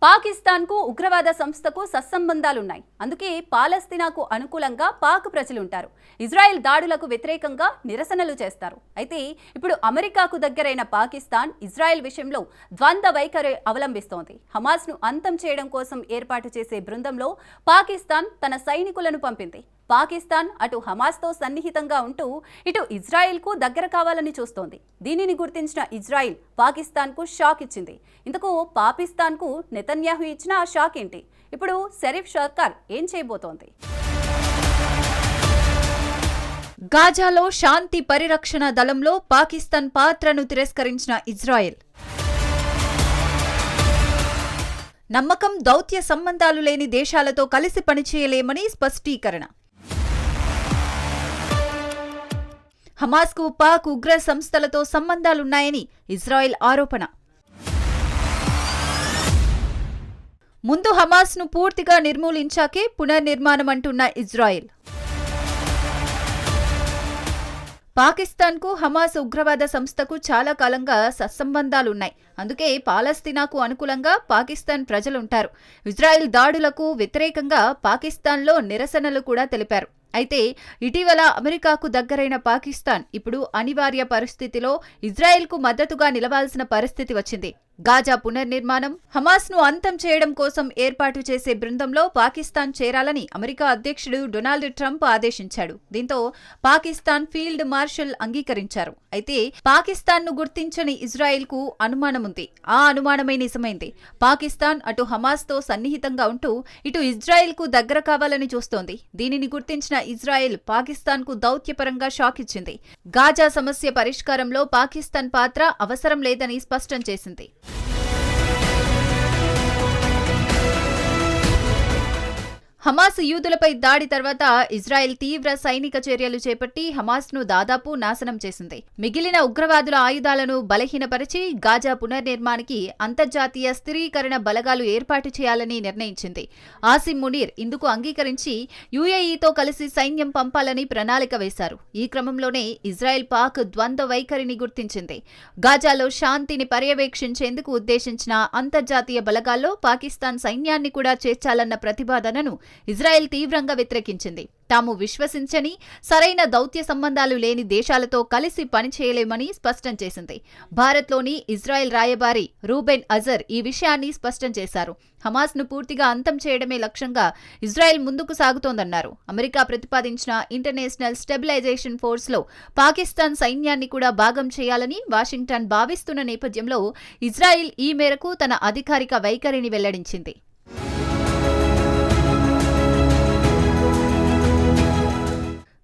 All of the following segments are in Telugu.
పాకిస్తాన్కు ఉగ్రవాద సంస్థకు సత్సంబంధాలున్నాయి. అందుకే పాలస్తీనాకు అనుకూలంగా పాక్ ప్రజలుంటారు. ఇజ్రాయెల్ దాడులకు వ్యతిరేకంగా నిరసనలు చేస్తారు. అయితే ఇప్పుడు అమెరికాకు దగ్గరైన పాకిస్తాన్ ఇజ్రాయెల్ విషయంలో ద్వంద్వ వైఖరి అవలంబిస్తోంది. హమాస్ను అంతం చేయడం కోసం ఏర్పాటు చేసే బృందంలో పాకిస్తాన్ తన సైనికులను పంపింది. పాకిస్తాన్ అటు హమాస్తో సన్నిహితంగా ఉంటూ ఇటు ఇజ్రాయెల్కు దగ్గర కావాలని చూస్తోంది. దీనిని గుర్తించిన ఇజ్రాయెల్ పాకిస్తాన్కు షాక్ ఇచ్చింది. ఇందుకు పాకిస్తాన్కు నెతన్యాహు ఇచ్చిన ఆ షాక్ ఏంటి? ఇప్పుడు షరీఫ్ సర్కార్ ఏం చేయబోతోంది? గాజాలో శాంతి పరిరక్షణ దళంలో పాకిస్తాన్ పాత్రను తిరస్కరించిన ఇజ్రాయెల్. నమ్మకం, దౌత్య సంబంధాలు లేని దేశాలతో కలిసి పనిచేయలేమని స్పష్టీకరణ. హమాస్కు పాక్ ఉగ్ర సంస్థలతో సంబంధాలున్నాయని ఇజ్రాయెల్ ఆరోపణ. ముందు హమాస్ను పూర్తిగా నిర్మూలించాకే పునర్నిర్మాణం అంటున్న ఇజ్రాయెల్. పాకిస్తాన్కు హమాస్ ఉగ్రవాద సంస్థకు చాలా కాలంగా సత్సంబంధాలున్నాయి. అందుకే పాలస్తీనాకు అనుకూలంగా పాకిస్తాన్ ప్రజలుంటారు. ఇజ్రాయెల్ దాడులకు వ్యతిరేకంగా పాకిస్తాన్లో నిరసనలు కూడా తెలిపారు. అయితే ఇటీవల అమెరికాకు దగ్గరైన పాకిస్తాన్ ఇప్పుడు అనివార్య పరిస్థితిలో ఇజ్రాయెల్కు మద్దతుగా నిలవాల్సిన పరిస్థితి వచ్చింది. గాజా పునర్నిర్మాణం, హమాస్ను అంతం చేయడం కోసం ఏర్పాటు చేసే బృందంలో పాకిస్తాన్ చేరాలని అమెరికా అధ్యక్షుడు డొనాల్డ్ ట్రంప్ ఆదేశించాడు. దీంతో పాకిస్తాన్ ఫీల్డ్ మార్షల్ అంగీకరించారు. అయితే పాకిస్తాన్ను గుర్తించని ఇజ్రాయెల్కు అనుమానముంది. ఆ అనుమానమే నిజమైంది. పాకిస్తాన్ అటు హమాస్తో సన్నిహితంగా ఉంటూ ఇటు ఇజ్రాయెల్కు దగ్గర కావాలని చూస్తోంది. దీనిని గుర్తించిన ఇజ్రాయెల్ పాకిస్తాన్కు దౌత్యపరంగా షాక్ ఇచ్చింది. గాజా సమస్య పరిష్కారంలో పాకిస్తాన్ పాత్ర అవసరం లేదని స్పష్టం చేసింది. హమాస్ యూదులపై దాడి తర్వాత ఇజ్రాయెల్ తీవ్ర సైనిక చర్యలు చేపట్టి హమాస్ను దాదాపు నాశనం చేసింది. మిగిలిన ఉగ్రవాదుల ఆయుధాలను బలహీనపరిచి గాజా పునర్నిర్మాణానికి అంతర్జాతీయ స్థిరీకరణ బలగాలు ఏర్పాటు చేయాలని నిర్ణయించింది. ఆసిమ్ మునీర్ ఇందుకు అంగీకరించి యుఏఈతో కలిసి సైన్యం పంపాలని ప్రణాళిక వేశారు. ఈ క్రమంలోనే ఇజ్రాయెల్ పాక్ ద్వంద్వ వైఖరిని గుర్తించింది. గాజాలో శాంతిని పర్యవేక్షించేందుకు ఉద్దేశించిన అంతర్జాతీయ బలగాల్లో పాకిస్తాన్ సైన్యాన్ని కూడా చేర్చాలన్న ప్రతిపాదనను ఇజ్రాయెల్ తీవ్రంగా వ్యతిరేకించింది. తాము విశ్వసించని, సరైన దౌత్య సంబంధాలు లేని దేశాలతో కలిసి పనిచేయలేమని స్పష్టం చేసింది. భారత్లోని ఇజ్రాయెల్ రాయబారి రూబెన్ అజర్ ఈ విషయాన్ని స్పష్టం చేశారు. హమాస్ను పూర్తిగా అంతం చేయడమే లక్ష్యంగా ఇజ్రాయెల్ ముందుకు సాగుతోందన్నారు. అమెరికా ప్రతిపాదించిన ఇంటర్నేషనల్ స్టెబిలైజేషన్ ఫోర్స్లో పాకిస్తాన్ సైన్యాన్ని కూడా భాగం చేయాలని వాషింగ్టన్ భావిస్తున్న నేపథ్యంలో ఇజ్రాయెల్ ఈ మేరకు తన అధికారిక వైఖరిని వెల్లడించింది.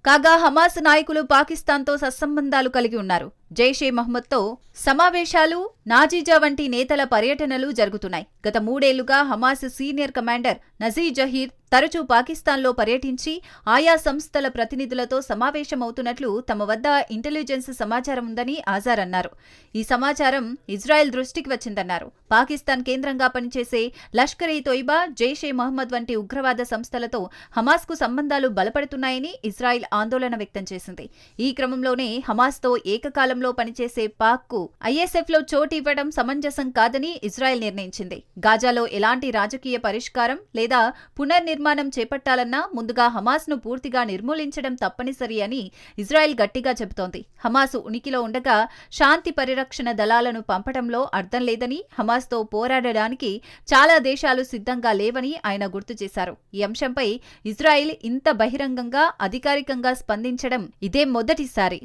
కాగా హమాస్ నాయకులు పాకిస్తాన్తో సత్సంబంధాలు కలిగి ఉన్నారు. జైషే మహ్మద్తో సమావేశాలు, నాజీజా వంటి నేతల పర్యటనలు జరుగుతున్నాయి. గత 3 ఏళ్లుగా హమాస్ సీనియర్ కమాండర్ నజీ జహీర్ తరచూ పాకిస్తాన్లో పర్యటించి ఆయా సంస్థల ప్రతినిధులతో సమావేశమవుతున్నట్లు తమ వద్ద ఇంటెలిజెన్స్ సమాచారం ఉందని ఆజార్ అన్నారు. ఈ సమాచారం ఇజ్రాయెల్ దృష్టికి వచ్చిందన్నారు. పాకిస్తాన్ కేంద్రంగా పనిచేసే లష్కర్ ఇ తోయిబా, జైషే మహ్మద్ వంటి ఉగ్రవాద సంస్థలతో హమాస్కు సంబంధాలు బలపడుతున్నాయని ఇజ్రాయెల్ ఆందోళన వ్యక్తం చేసింది. ఈ క్రమంలోనే హమాస్తో ఏకకాలంలో పనిచేసే పాక్కు ఐఎస్ఎఫ్లో చోటు ఇవ్వడం సమంజసం కాదని ఇజ్రాయెల్ నిర్ణయించింది. గాజాలో ఎలాంటి రాజకీయ పరిష్కారం లేదా పునర్నిర్మాణం చేపట్టాలన్నా ముందుగా హమాస్ను పూర్తిగా నిర్మూలించడం తప్పనిసరి అని ఇజ్రాయెల్ గట్టిగా చెబుతోంది. హమాస్ ఉనికిలో ఉండగా శాంతి పరిరక్షణ దళాలను పంపడంలో అర్థం లేదని, హమాస్తో పోరాడడానికి చాలా దేశాలు సిద్ధంగా లేవని ఆయన గుర్తు చేశారు. ఈ అంశంపై ఇజ్రాయెల్ ఇంత బహిరంగంగా, అధికారికంగా స్పందించడం ఇదే మొదటిసారి.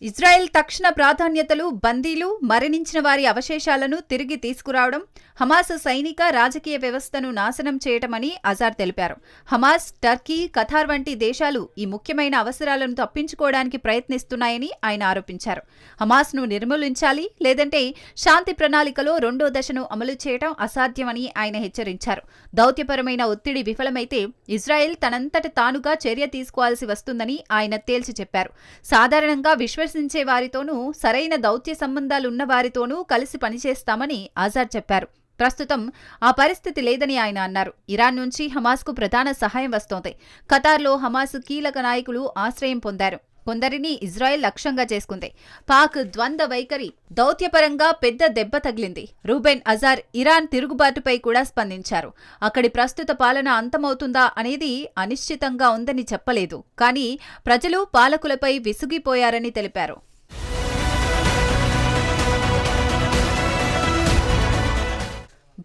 ఇజ్రాయెల్ తక్షణ ప్రాధాన్యతలు బందీలు, మరణించిన వారి అవశేషాలను తిరిగి తీసుకురావడం, హమాస్ సైనిక, రాజకీయ వ్యవస్థను నాశనం చేయటమని అజార్ తెలిపారు. హమాస్, టర్కీ, ఖతార్ వంటి దేశాలు ఈ ముఖ్యమైన అవసరాలను తప్పించుకోవడానికి ప్రయత్నిస్తున్నాయని ఆయన ఆరోపించారు. హమాస్ను నిర్మూలించాలి, లేదంటే శాంతి ప్రణాళికలో 2వ దశను అమలు చేయడం అసాధ్యమని ఆయన హెచ్చరించారు. దౌత్యపరమైన ఒత్తిడి విఫలమైతే ఇజ్రాయెల్ తనంతట తానుగా చర్య తీసుకోవాల్సి వస్తుందని ఆయన తేల్చి చెప్పారు. సాధారణంగా విశ్వసించే వారితోనూ, సరైన దౌత్య సంబంధాలున్న వారితోనూ కలిసి పనిచేస్తామని ఆజాద్ చెప్పారు. ప్రస్తుతం ఆ పరిస్థితి లేదని ఆయన అన్నారు. ఇరాన్ నుంచి హమాస్కు ప్రధాన సహాయం వస్తోంది. ఖతార్లో హమాస్ కీలక నాయకులు ఆశ్రయం పొందారు. కొందరిని ఇజ్రాయెల్ లక్ష్యంగా చేసుకుంది. పాక్ ద్వంద్వ వైఖరి దౌత్యపరంగా పెద్ద దెబ్బ తగిలింది. రూబెన్ అజార్ ఇరాన్ తిరుగుబాటుపై కూడా స్పందించారు. అక్కడి ప్రస్తుత పాలన అంతమవుతుందా అనేది అనిశ్చితంగా ఉందని చెప్పలేదు, కానీ ప్రజలు పాలకులపై విసిగిపోయారని తెలిపారు.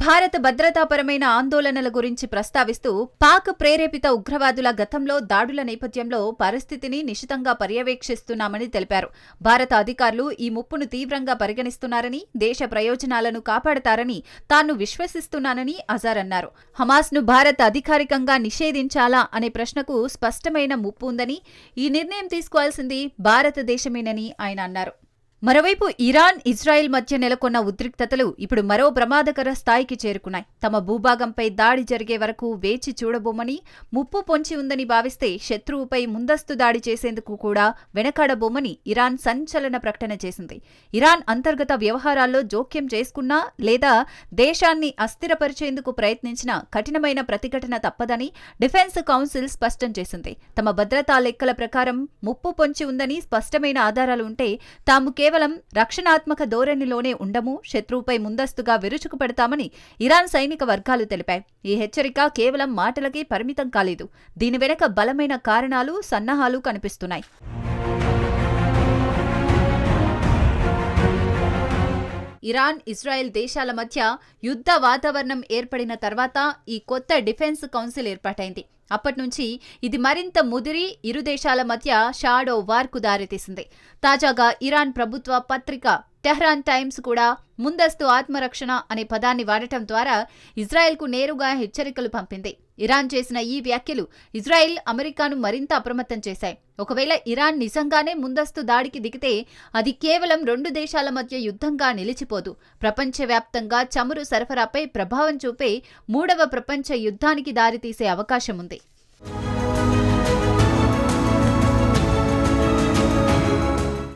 భారత భద్రతాపరమైన ఆందోళనల గురించి ప్రస్తావిస్తూ పాక్ ప్రేరేపిత ఉగ్రవాదుల గతంలో దాడుల నేపథ్యంలో పరిస్థితిని నిశితంగా పర్యవేక్షిస్తున్నామని తెలిపారు. భారత అధికారులు ఈ ముప్పును తీవ్రంగా పరిగణిస్తున్నారని, దేశ ప్రయోజనాలను కాపాడతారని తాను విశ్వసిస్తున్నానని అజార్ అన్నారు. హమాస్ను భారత్ అధికారికంగా నిషేధించాలా అనే ప్రశ్నకు స్పష్టమైన ముప్పు ఉందని, ఈ నిర్ణయం తీసుకోవాల్సింది భారతదేశమేనని ఆయన అన్నారు. మరోవైపు ఇరాన్, ఇజ్రాయెల్ మధ్య నెలకొన్న ఉద్రిక్తతలు ఇప్పుడు మరో ప్రమాదకర స్థాయికి చేరుకున్నాయి. తమ భూభాగంపై దాడి జరిగే వరకు వేచి చూడబోమని, ముప్పు పొంచి ఉందని భావిస్తే శత్రువుపై ముందస్తు దాడి చేసేందుకు కూడా వెనకాడబోమని ఇరాన్ సంచలన ప్రకటన చేసింది. ఇరాన్ అంతర్గత వ్యవహారాల్లో జోక్యం చేసుకున్నా లేదా దేశాన్ని అస్థిరపరిచేందుకు ప్రయత్నించినా కఠినమైన ప్రతిఘటన తప్పదని డిఫెన్స్ కౌన్సిల్ స్పష్టం చేసింది. తమ భద్రతా లెక్కల ప్రకారం ముప్పు పొంచి ఉందని స్పష్టమైన ఆధారాలు ఉంటే తాము కేవలం రక్షణాత్మక ధోరణిలోనే ఉండము, శత్రువుపై ముందస్తుగా విరుచుకు పెడతామని ఇరాన్ సైనిక వర్గాలు తెలిపాయి. ఈ హెచ్చరిక కేవలం మాటలకే పరిమితం కాలేదు. దీని వెనక బలమైన కారణాలు, సన్నాహాలు కనిపిస్తున్నాయి. ఇరాన్, ఇజ్రాయెల్ దేశాల మధ్య యుద్ధ వాతావరణం ఏర్పడిన తర్వాత ఈ కొత్త డిఫెన్స్ కౌన్సిల్ ఏర్పాటైంది. అప్పట్నుంచి ఇది మరింత ముదిరి ఇరు దేశాల మధ్య షాడో వార్కు దారితీసింది. తాజాగా ఇరాన్ ప్రభుత్వ పత్రిక టెహ్రాన్ టైమ్స్ కూడా ముందస్తు ఆత్మరక్షణ అనే పదాన్ని వాడటం ద్వారా ఇజ్రాయెల్కు నేరుగా హెచ్చరికలు పంపింది. ఇరాన్ చేసిన ఈ వ్యాఖ్యలు ఇజ్రాయెల్, అమెరికాను మరింత అప్రమత్తం చేశాయి. ఒకవేళ ఇరాన్ నిజంగానే ముందస్తు దాడికి దిగితే అది కేవలం రెండు దేశాల మధ్య యుద్ధంగా నిలిచిపోదు, ప్రపంచవ్యాప్తంగా చమురు సరఫరాపై ప్రభావం చూపే మూడవ ప్రపంచ యుద్ధానికి దారితీసే అవకాశం ఉంది.